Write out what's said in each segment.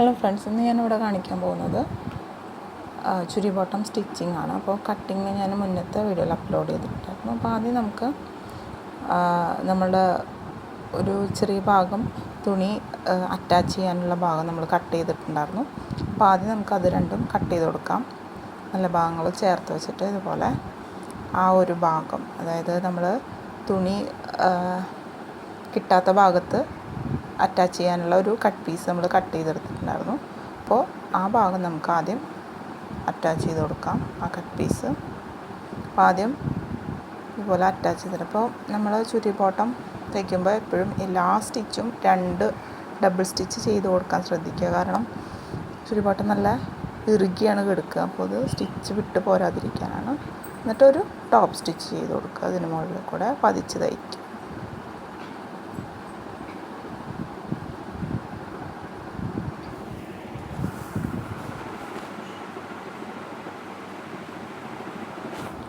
Hello friends, ഇന്ന് ഞാനിവിടെ കാണിക്കാൻ പോകുന്നത് ചുരി ബോട്ടം സ്റ്റിച്ചിങ് ആണ്. അപ്പോൾ കട്ടിങ് ഞാൻ മുന്നത്തെ വീഡിയോയിൽ അപ്ലോഡ് ചെയ്തിട്ടുണ്ടായിരുന്നു. അപ്പോൾ ആദ്യം നമുക്ക് നമ്മളുടെ ഒരു ചെറിയ ഭാഗം തുണി അറ്റാച്ച് ചെയ്യാനുള്ള ഭാഗം നമ്മൾ കട്ട് ചെയ്തിട്ടുണ്ടായിരുന്നു. അപ്പോൾ ആദ്യം നമുക്കത് രണ്ടും കട്ട് ചെയ്ത് കൊടുക്കാം. നല്ല ഭാഗങ്ങൾ ചേർത്ത് വെച്ചിട്ട് ഇതുപോലെ ആ ഒരു ഭാഗം, അതായത് നമ്മൾ തുണി കിട്ടാത്ത ഭാഗത്ത് അറ്റാച്ച് ചെയ്യാനുള്ള ഒരു കട്ട് പീസ് നമ്മൾ കട്ട് ചെയ്തെടുത്തിട്ടുണ്ടായിരുന്നു. അപ്പോൾ ആ ഭാഗം നമുക്ക് ആദ്യം അറ്റാച്ച് ചെയ്ത് കൊടുക്കാം, ആ കട്ട് പീസ്. അപ്പോൾ ആദ്യം ഇതുപോലെ അറ്റാച്ച് ചെയ്തിട്ട്, അപ്പോൾ നമ്മൾ ചുരി ബോട്ടം തയ്ക്കുമ്പോൾ എപ്പോഴും എല്ലാ സ്റ്റിച്ചും 2 ഡബിൾ സ്റ്റിച്ച് ചെയ്ത് കൊടുക്കാൻ ശ്രദ്ധിക്കുക. കാരണം ചുരി ബോട്ടം നല്ല ഇറുകിയാണ് കിടക്കുക, അപ്പോൾ അത് സ്റ്റിച്ച് വിട്ട് പോരാതിരിക്കാനാണ്. എന്നിട്ടൊരു ടോപ്പ് സ്റ്റിച്ച് ചെയ്ത് കൊടുക്കുക, അതിന് മുകളിൽ കൂടെ പതിച്ച് തയ്ക്കുക.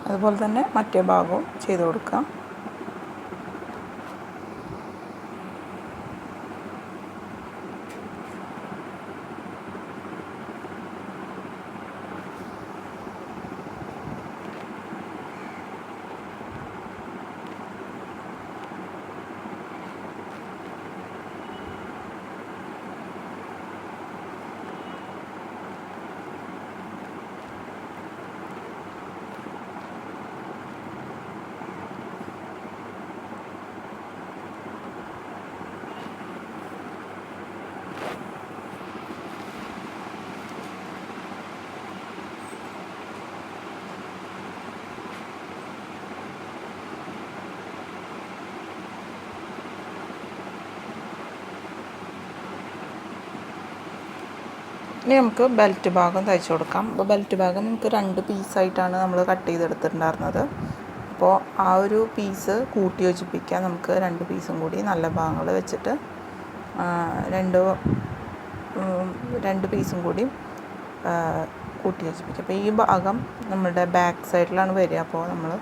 അതുപോലെ തന്നെ മറ്റേ ഭാഗവും ചെയ്ത് കൊടുക്കാം. ഇനി നമുക്ക് ബെൽറ്റ് ഭാഗം തയ്ച്ചു കൊടുക്കാം. അപ്പോൾ ബെൽറ്റ് ഭാഗം നമുക്ക് 2 പീസായിട്ടാണ് നമ്മൾ കട്ട് ചെയ്തെടുത്തിട്ടുണ്ടായിരുന്നത്. അപ്പോൾ ആ ഒരു പീസ് കൂട്ടി യോജിപ്പിക്കാൻ നമുക്ക് 2 പീസും കൂടി നല്ല ഭാഗങ്ങൾ വെച്ചിട്ട് രണ്ട് പീസും കൂടി കൂട്ടി യോജിപ്പിക്കുക. അപ്പോൾ ഈ ഭാഗം നമ്മുടെ ബാക്ക് സൈഡിലാണ് വരിക. അപ്പോൾ നമ്മൾ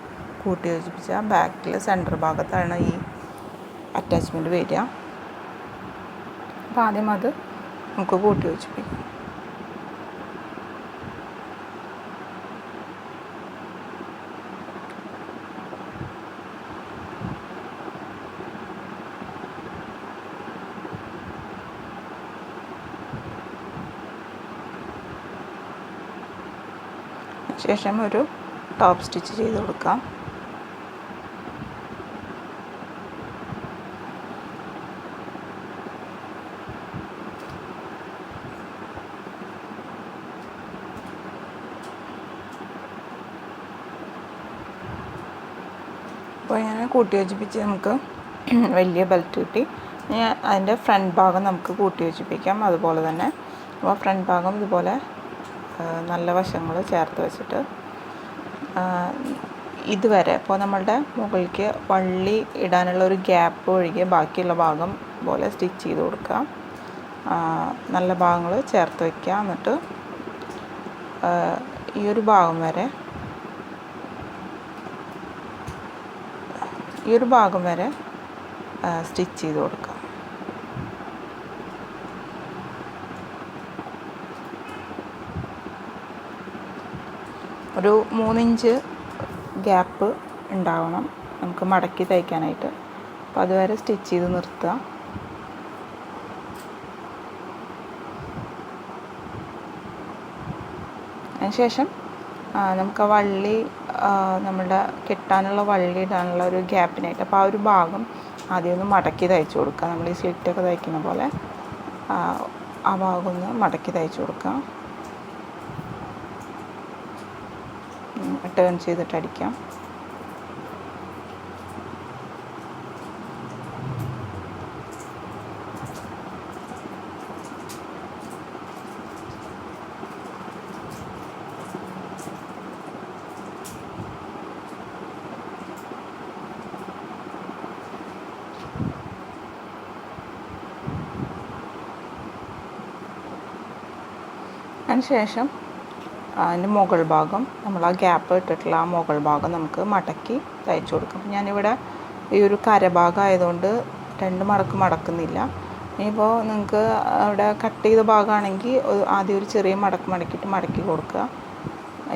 കൂട്ടി യോജിപ്പിച്ച ബാക്കിൽ സെൻറ്റർ ഭാഗത്താണ് ഈ അറ്റാച്ച്മെൻറ്റ് വരിക. അപ്പോൾ ആദ്യം അത് നമുക്ക് കൂട്ടി യോജിപ്പിക്കാം. ശേഷം ഒരു ടോപ്പ് സ്റ്റിച്ച് ചെയ്ത് കൊടുക്കാം. അപ്പോൾ ഇങ്ങനെ കൂട്ടി യോജിപ്പിച്ച് നമുക്ക് വലിയ ബെൽറ്റ് കിട്ടി. ഇനി അതിൻ്റെ ഫ്രണ്ട് ഭാഗം നമുക്ക് കൂട്ടി യോജിപ്പിക്കാം. അതുപോലെ തന്നെ അപ്പോൾ ഫ്രണ്ട് ഭാഗം ഇതുപോലെ നല്ല വശങ്ങൾ ചേർത്ത് വെച്ചിട്ട് ഇതുവരെ, അപ്പോൾ നമ്മളുടെ മുകളിലേക്ക് വള്ളി ഇടാനുള്ള ഒരു ഗ്യാപ്പ് ഒഴികെ ബാക്കിയുള്ള ഭാഗം പോലെ സ്റ്റിച്ച് ചെയ്ത് കൊടുക്കുക. നല്ല ഭാഗങ്ങൾ ചേർത്ത് വയ്ക്കുക. എന്നിട്ട് ഈ ഒരു ഭാഗം വരെ സ്റ്റിച്ച് ചെയ്ത് കൊടുക്കുക. ഒരു 3 ഇഞ്ച് ഗ്യാപ്പ് ഉണ്ടാവണം നമുക്ക് മടക്കി തയ്ക്കാനായിട്ട്. അപ്പോൾ അതുവരെ സ്റ്റിച്ച് ചെയ്ത് നിർത്തുക. അതിനുശേഷം നമുക്ക് ആ വള്ളി നമ്മുടെ കെട്ടാനുള്ള വള്ളി ഇടാനുള്ള ഒരു ഗ്യാപ്പിനായിട്ട്, അപ്പോൾ ആ ഒരു ഭാഗം ആദ്യം ഒന്ന് മടക്കി തയ്ച്ചു കൊടുക്കുക. നമ്മൾ ഈ സ്ലിറ്റൊക്കെ തയ്ക്കുന്ന പോലെ ആ ഭാഗം ഒന്ന് മടക്കി തയ്ച്ചു കൊടുക്കുക. ടേൺ ചെയ്തിട്ട് അടിക്കാം. അതിനുശേഷം അതിൻ്റെ മുകൾ ഭാഗം, നമ്മൾ ആ ഗ്യാപ്പ് ഇട്ടിട്ടുള്ള ആ മുകൾ ഭാഗം നമുക്ക് മടക്കി തയ്ച്ചു കൊടുക്കാം. ഞാനിവിടെ ഈ ഒരു കരഭാഗം ആയതുകൊണ്ട് 2 മടക്ക് മടക്കുന്നില്ല. ഇനിയിപ്പോൾ നിങ്ങൾക്ക് അവിടെ കട്ട് ചെയ്ത ഭാഗമാണെങ്കിൽ ആദ്യം ഒരു ചെറിയ മടക്കിയിട്ട് മടക്കി കൊടുക്കുക.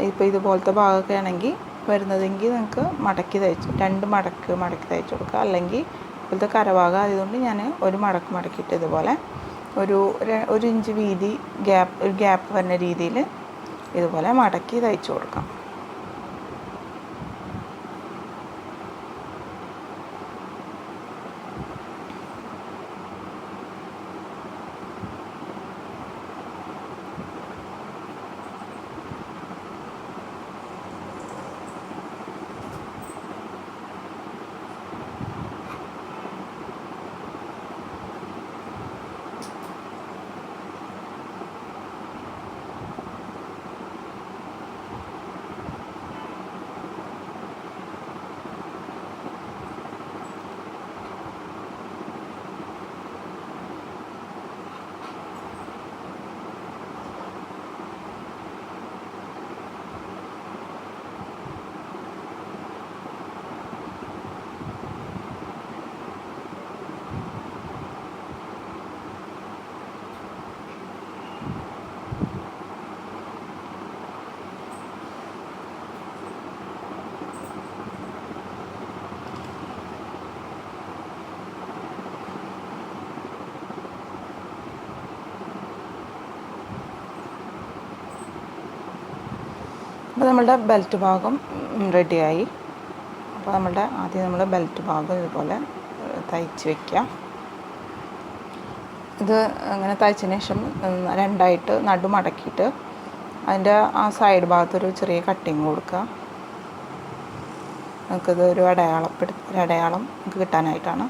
ഇപ്പോൾ ഇതുപോലത്തെ ഭാഗമൊക്കെ ആണെങ്കിൽ വരുന്നതെങ്കിൽ നിങ്ങൾക്ക് മടക്കി തയ്ച്ച് 2 മടക്കി തയ്ച്ച് കൊടുക്കുക. അല്ലെങ്കിൽ ഇപ്പോഴത്തെ കരഭാഗം ആയതുകൊണ്ട് ഞാൻ ഒരു മടക്കിയിട്ട് ഇതുപോലെ ഒരു ഇഞ്ച് വീതി ഗ്യാപ്പ് വരുന്ന രീതിയിൽ ഇതുപോലെ മടക്കി തയ്ച്ച് കൊടുക്കാം. അപ്പോൾ നമ്മളുടെ ബെൽറ്റ് ഭാഗം റെഡിയായി. അപ്പോൾ ആദ്യം നമ്മൾ ബെൽറ്റ് ഭാഗം ഇതുപോലെ തയ്ച്ച് വയ്ക്കുക. ഇത് അങ്ങനെ തയ്ച്ചതിന് ശേഷം 2ആയിട്ട് നടു മടക്കിയിട്ട് അതിൻ്റെ ആ സൈഡ് ഭാഗത്തൊരു ചെറിയ കട്ടിങ് കൊടുക്കുക. നമുക്കിത് ഒരു അടയാളം നമുക്ക് കിട്ടാനായിട്ടാണ്.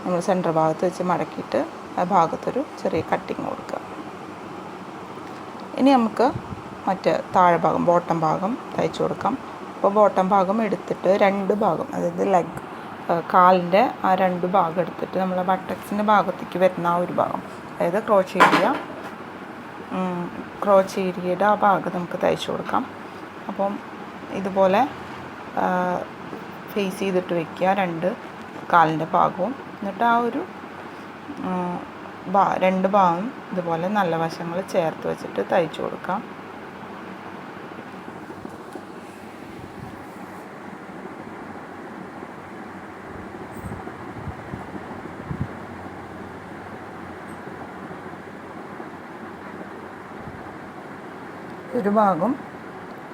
നമ്മൾ സെൻറ്റർ ഭാഗത്ത് വെച്ച് മടക്കിയിട്ട് ആ ഭാഗത്തൊരു ചെറിയ കട്ടിങ് കൊടുക്കുക. ഇനി നമുക്ക് മറ്റേ താഴെ ഭാഗം ബോട്ടം ഭാഗം തയ്ച്ചു കൊടുക്കാം. അപ്പോൾ ബോട്ടം ഭാഗം എടുത്തിട്ട് 2 ഭാഗം, അതായത് കാലിൻ്റെ ആ 2 ഭാഗം എടുത്തിട്ട് നമ്മൾ ബട്ടക്സിൻ്റെ ഭാഗത്തേക്ക് വരുന്ന ആ ഒരു ഭാഗം, അതായത് ക്രോച്ച് ഏരിയയുടെ ആ ഭാഗം നമുക്ക് തയ്ച്ചു കൊടുക്കാം. അപ്പം ഇതുപോലെ ഫേസ് ചെയ്തിട്ട് വയ്ക്കുക 2 കാലിൻ്റെ ഭാഗവും. എന്നിട്ട് ആ ഒരു 2 ഭാഗം ഇതുപോലെ നല്ല വശങ്ങൾ ചേർത്ത് വെച്ചിട്ട് തയ്ച്ചു കൊടുക്കാം. ഒരു ഭാഗം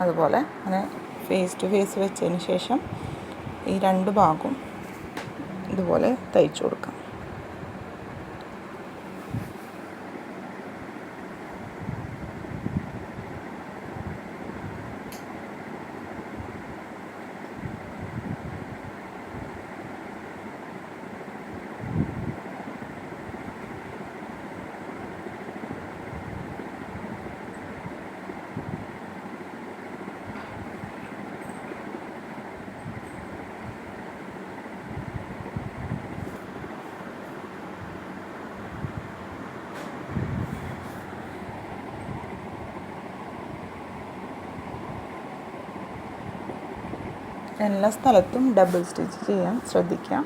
അതുപോലെ അങ്ങനെ ഫേസ് ടു ഫേസ് വെച്ചതിന് ശേഷം ഈ 2 ഭാഗവും ഇതുപോലെ തയ്ച്ചു കൊടുക്കാം. എല്ലാ സ്ഥലത്തും ഡബിൾ സ്റ്റിച്ച് ചെയ്യാൻ ശ്രദ്ധിക്കാം.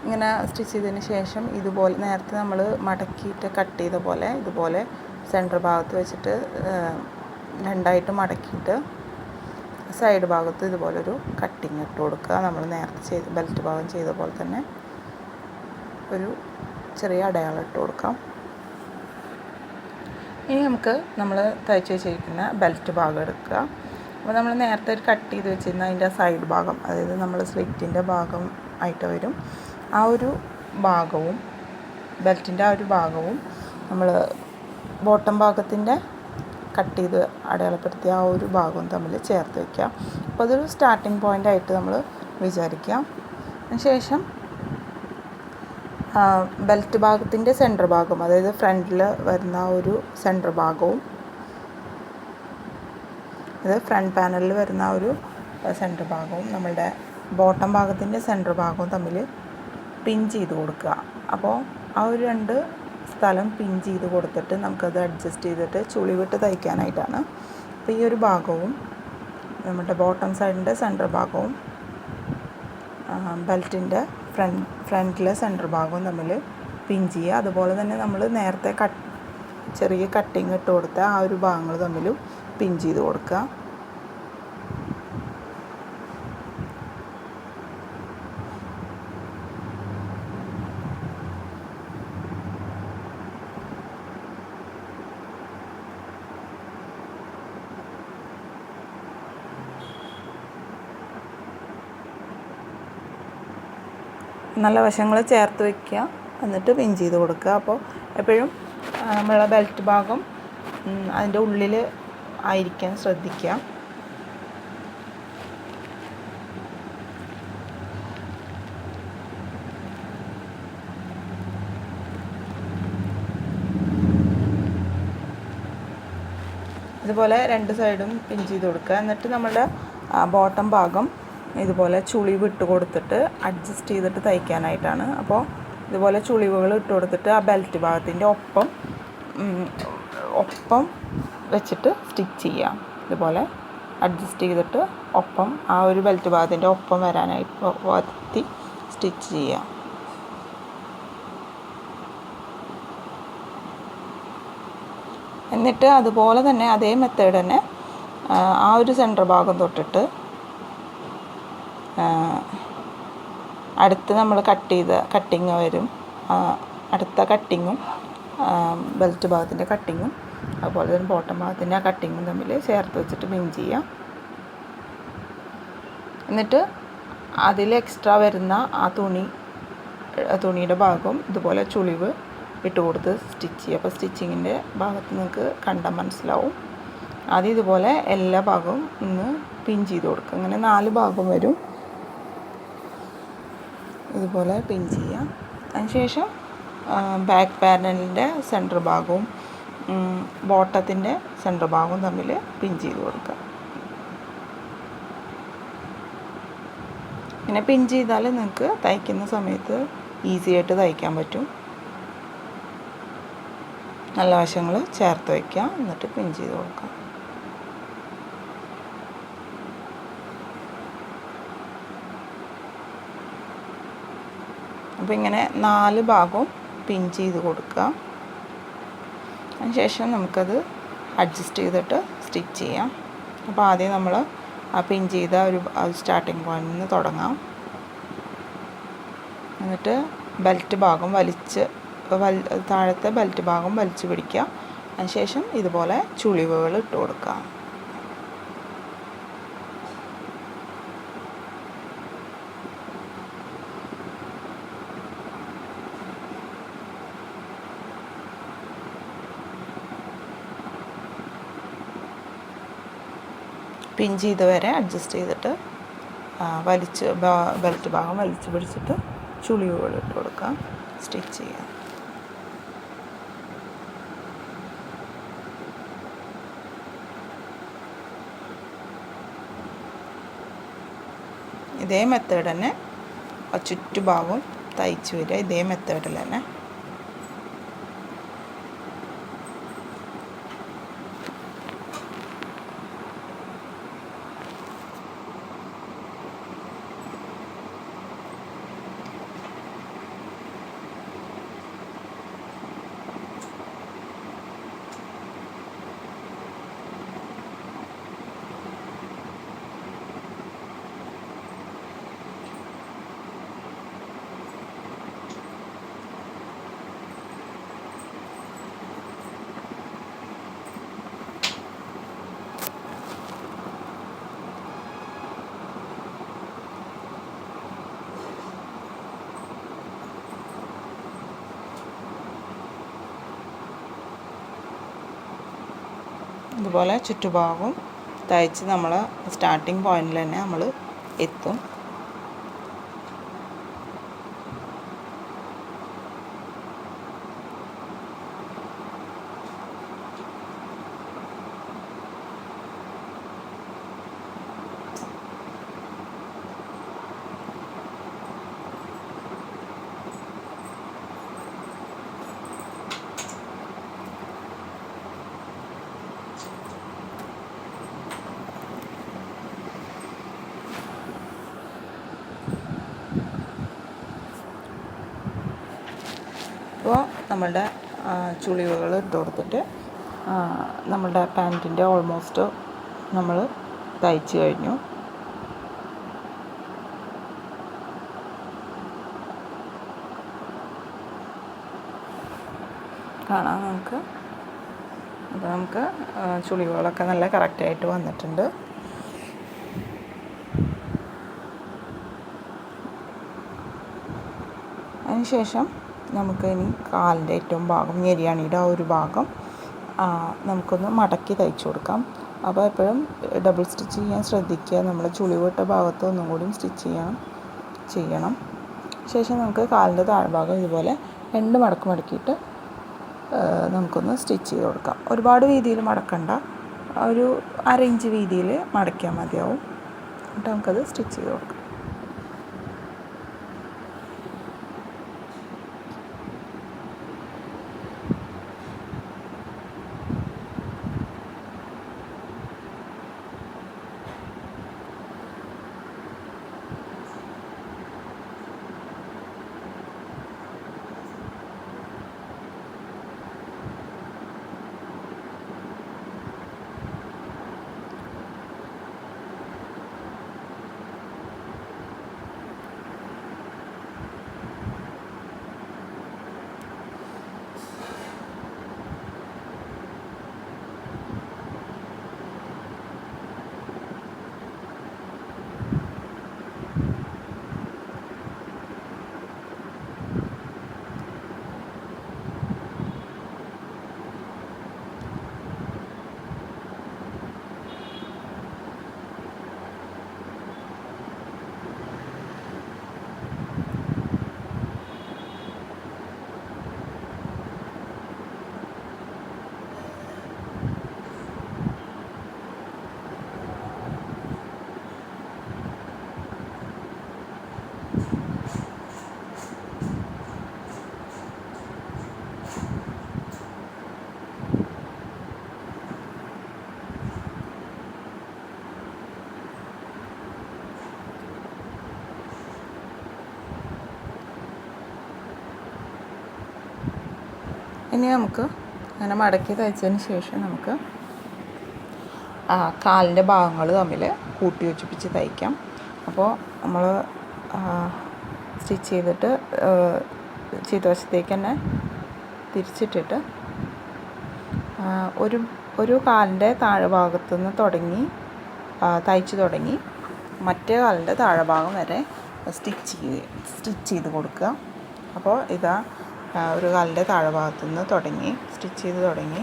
ഇങ്ങനെ സ്റ്റിച്ച് ചെയ്തതിന് ശേഷം ഇതുപോലെ നേരത്തെ നമ്മൾ മടക്കിയിട്ട് കട്ട് ചെയ്ത പോലെ ഇതുപോലെ സെൻറ്റർ ഭാഗത്ത് വെച്ചിട്ട് രണ്ടായിട്ട് മടക്കിയിട്ട് സൈഡ് ഭാഗത്ത് ഇതുപോലൊരു കട്ടിങ് ഇട്ട് കൊടുക്കുക. നമ്മൾ നേരത്തെ ബെൽറ്റ് ഭാഗം ചെയ്ത പോലെ തന്നെ ഒരു ചെറിയ അടയാളം ഇട്ട് കൊടുക്കാം. ഇനി നമുക്ക് നമ്മൾ തയ്ച്ച് വെച്ചിരിക്കുന്ന ബെൽറ്റ് ഭാഗം എടുക്കുക. അപ്പോൾ നമ്മൾ നേരത്തെ ഒരു കട്ട് ചെയ്ത് വെച്ചിരുന്ന അതിൻ്റെ സൈഡ് ഭാഗം, അതായത് നമ്മൾ സ്ലിറ്റിൻ്റെ ഭാഗം ആയിട്ട് വരും, ആ ഒരു ഭാഗവും ബെൽറ്റിൻ്റെ ആ ഒരു ഭാഗവും നമ്മൾ ബോട്ടം ഭാഗത്തിൻ്റെ കട്ട് ചെയ്ത് അടയാളപ്പെടുത്തിയ ആ ഒരു ഭാഗവും തമ്മിൽ ചേർത്ത് വയ്ക്കുക. അപ്പോൾ അതൊരു സ്റ്റാർട്ടിങ് പോയിൻ്റ് ആയിട്ട് നമ്മൾ വിചാരിക്കുക. അതിനുശേഷം ബെൽറ്റ് ഭാഗത്തിൻ്റെ സെൻറ്റർ ഭാഗം, അതായത് ഫ്രണ്ടിൽ വരുന്ന ഒരു സെൻറ്റർ ഭാഗവും ഇത് ഫ്രണ്ട് പാനലിൽ വരുന്ന ഒരു സെൻറ്റർ ഭാഗവും നമ്മളുടെ ബോട്ടം ഭാഗത്തിൻ്റെ സെൻറ്റർ ഭാഗവും തമ്മിൽ പിൻ ചെയ്ത് കൊടുക്കുക. അപ്പോൾ ആ ഒരു രണ്ട് സ്ഥലം പിൻ ചെയ്ത് കൊടുത്തിട്ട് നമുക്കത് അഡ്ജസ്റ്റ് ചെയ്തിട്ട് ചുളിവിട്ട് തയ്ക്കാനായിട്ടാണ്. അപ്പോൾ ഈ ഒരു ഭാഗവും നമ്മുടെ ബോട്ടം സൈഡിൻ്റെ സെൻറ്റർ ഭാഗവും ബെൽറ്റിൻ്റെ ഫ്രണ്ടിലെ സെൻറ്റർ ഭാഗവും തമ്മിൽ പിൻ ചെയ്യുക. അതുപോലെ തന്നെ നമ്മൾ നേരത്തെ ചെറിയ കട്ടിങ് ഇട്ട് കൊടുത്ത ആ ഒരു ഭാഗങ്ങൾ തമ്മിലും പിൻ ചെയ്ത് കൊടുക്കുക. നല്ല വശങ്ങൾ ചേർത്ത് വയ്ക്കുക, എന്നിട്ട് പിൻ ചെയ്ത് കൊടുക്കുക. അപ്പോൾ എപ്പോഴും നമ്മളെ ബെൽറ്റ് ഭാഗം അതിൻ്റെ ഉള്ളിൽ ആയിരിക്കാൻ ശ്രദ്ധിക്കുക. ഇതുപോലെ രണ്ട് സൈഡും പിൻ ചെയ്ത് കൊടുക്കുക. എന്നിട്ട് നമ്മുടെ ബോട്ടം ഭാഗം ഇതുപോലെ ചുളിവ് ഇട്ട് കൊടുത്തിട്ട് അഡ്ജസ്റ്റ് ചെയ്തിട്ട് തയ്ക്കാനായിട്ടാണ്. അപ്പോൾ ഇതുപോലെ ചുളിവുകൾ ഇട്ട് കൊടുത്തിട്ട് ആ ബെൽറ്റ് ഭാഗത്തിൻ്റെ ഒപ്പം വെച്ചിട്ട് സ്റ്റിച്ച് ചെയ്യാം. ഇതുപോലെ അഡ്ജസ്റ്റ് ചെയ്തിട്ട് ഒപ്പം ആ ഒരു ബെൽറ്റ് ഭാഗത്തിൻ്റെ ഒപ്പം വരാനായിട്ട് വരുത്തി സ്റ്റിച്ച് ചെയ്യാം. എന്നിട്ട് അതുപോലെ തന്നെ അതേ മെത്തേഡ് തന്നെ ആ ഒരു സെൻറ്റർ ഭാഗം തൊട്ടിട്ട് അടുത്ത് നമ്മൾ കട്ടിങ് വരും, അടുത്ത കട്ടിങ്ങും ബെൽറ്റ് ഭാഗത്തിൻ്റെ കട്ടിങ്ങും അതുപോലെ തന്നെ ബോട്ടം ഭാഗത്തിൻ്റെ ആ കട്ടിങ്ങും തമ്മിൽ ചേർത്ത് വെച്ചിട്ട് പിൻ ചെയ്യാം. എന്നിട്ട് അതിൽ എക്സ്ട്രാ വരുന്ന ആ തുണിയുടെ ഭാഗം ഇതുപോലെ ചുളിവ് ഇട്ട് കൊടുത്ത് സ്റ്റിച്ച് ചെയ്യുക. അപ്പോൾ സ്റ്റിച്ചിങ്ങിൻ്റെ ഭാഗത്ത് നിങ്ങൾക്ക് കണ്ടാൽ മനസ്സിലാവും. ആദ്യം ഇതുപോലെ എല്ലാ ഭാഗവും ഒന്ന് പിൻ ചെയ്ത് കൊടുക്കുക. അങ്ങനെ 4 ഭാഗം വരും. ഇതുപോലെ പിൻ ചെയ്യാം. അതിനുശേഷം ബാക്ക് പാനലിൻ്റെ സെൻറ്റർ ഭാഗവും ബോട്ടത്തിൻ്റെ സെൻറ്റർ ഭാഗവും തമ്മിൽ പിൻ ചെയ്ത് കൊടുക്കുക. ഇങ്ങനെ പിൻ ചെയ്താൽ നിങ്ങൾക്ക് തയ്ക്കുന്ന സമയത്ത് ഈസി ആയിട്ട് തയ്ക്കാൻ പറ്റും. നല്ല വശങ്ങൾ ചേർത്ത് വയ്ക്കുക, എന്നിട്ട് പിൻ ചെയ്ത് കൊടുക്കുക. അപ്പോൾ ഇങ്ങനെ 4 ഭാഗവും പിൻ ചെയ്ത് കൊടുക്കുക. അതിനുശേഷം നമുക്കത് അഡ്ജസ്റ്റ് ചെയ്തിട്ട് സ്റ്റിച്ച് ചെയ്യാം. അപ്പോൾ ആദ്യം നമ്മൾ ആ പിൻ ചെയ്ത ഒരു സ്റ്റാർട്ടിങ് പോയിന്റിൽ നിന്ന് തുടങ്ങാം. എന്നിട്ട് ബെൽറ്റ് ഭാഗം താഴത്തെ ബെൽറ്റ് ഭാഗം വലിച്ചു പിടിക്കുക. അതിനുശേഷം ഇതുപോലെ ചുളിവുകൾ ഇട്ട് കൊടുക്കുക. പിൻ ചെയ്ത് വരെ അഡ്ജസ്റ്റ് ചെയ്തിട്ട് ബെൽറ്റ് ഭാഗം വലിച്ചു പിടിച്ചിട്ട് ചുളിവുകൾ ഇട്ട് കൊടുക്കാം, സ്റ്റിച്ച് ചെയ്യാം. ഇതേ മെത്തേഡ് തന്നെ ചുറ്റുഭാഗവും തയ്ച്ച് വരിക. ഇതേ മെത്തേഡിൽ തന്നെ ഇതുപോലെ ചുറ്റുഭാഗവും തയ്ച്ച് നമ്മൾ സ്റ്റാർട്ടിങ് പോയിന്റിൽ തന്നെ നമ്മൾ എത്തും. അപ്പോൾ നമ്മളുടെ ചുളിവുകൾ ഇട്ട് കൊടുത്തിട്ട് നമ്മളുടെ പാൻറ്റിൻ്റെ ഓൾമോസ്റ്റ് നമ്മൾ തയ്ച്ച് കഴിഞ്ഞു. കാണാം നമുക്ക്. അപ്പോൾ നമുക്ക് ചുളിവുകളൊക്കെ നല്ല കറക്റ്റായിട്ട് വന്നിട്ടുണ്ട്. അതിനുശേഷം നമുക്ക് ഇനി കാലിൻ്റെ ഏറ്റവും ഭാഗം, ഞെരിയാണിയുടെ ആ ഒരു ഭാഗം നമുക്കൊന്ന് മടക്കി തയ്ച്ചു കൊടുക്കാം. അപ്പോൾ എപ്പോഴും ഡബിൾ സ്റ്റിച്ച് ചെയ്യാൻ ശ്രദ്ധിക്കുക. നമ്മൾ ചുളിവിട്ട ഭാഗത്ത് ഒന്നും കൂടി സ്റ്റിച്ച് ചെയ്യണം. ശേഷം നമുക്ക് കാലിൻ്റെ താഴ്ഭാഗം ഇതുപോലെ 2 മടക്ക് മടക്കിയിട്ട് നമുക്കൊന്ന് സ്റ്റിച്ച് ചെയ്ത് കൊടുക്കാം. ഒരുപാട് വീതിയിൽ മടക്കണ്ട, ഒരു 1/2 ഇഞ്ച് വീതിയിൽ മടക്കിയാൽ മതിയാവും. എന്നിട്ട് നമുക്കത് സ്റ്റിച്ച് ചെയ്ത് കൊടുക്കാം. ഇനി നമുക്ക് അങ്ങനെ മടക്കി തയ്ച്ചതിന് ശേഷം നമുക്ക് കാലിൻ്റെ ഭാഗങ്ങൾ തമ്മിൽ കൂട്ടി യോജിപ്പിച്ച് തയ്ക്കാം. അപ്പോൾ നമ്മൾ സ്റ്റിച്ച് ചെയ്തിട്ട് ചെയ്തവശത്തേക്ക് തന്നെ തിരിച്ചിട്ടിട്ട് ഒരു കാലിൻ്റെ താഴെ ഭാഗത്തു നിന്ന് തയ്ച്ച് തുടങ്ങി മറ്റേ കാലിൻ്റെ താഴെ ഭാഗം വരെ സ്റ്റിച്ച് ചെയ്ത് കൊടുക്കുക. അപ്പോൾ ഇതാ ഒരു കാലിൻ്റെ താഴെ ഭാഗത്തു നിന്ന് സ്റ്റിച്ച് ചെയ്ത് തുടങ്ങി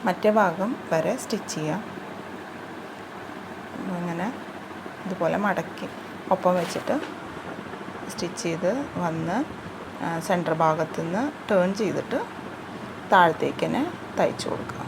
മറ്റേ ഭാഗം വരെ സ്റ്റിച്ച് ചെയ്യാം. അങ്ങനെ ഇതുപോലെ മടക്കി ഒപ്പം വെച്ചിട്ട് സ്റ്റിച്ച് ചെയ്ത് വന്ന് സെൻറ്റർ ഭാഗത്തു നിന്ന് ടേൺ ചെയ്തിട്ട് താഴത്തേക്ക് തന്നെ തയ്ച്ചു കൊടുക്കുക.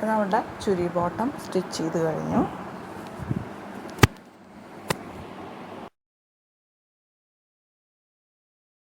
നമ്മുടെ ചുരി ബോട്ടം സ്റ്റിച്ച് ചെയ്ത് കഴിഞ്ഞു.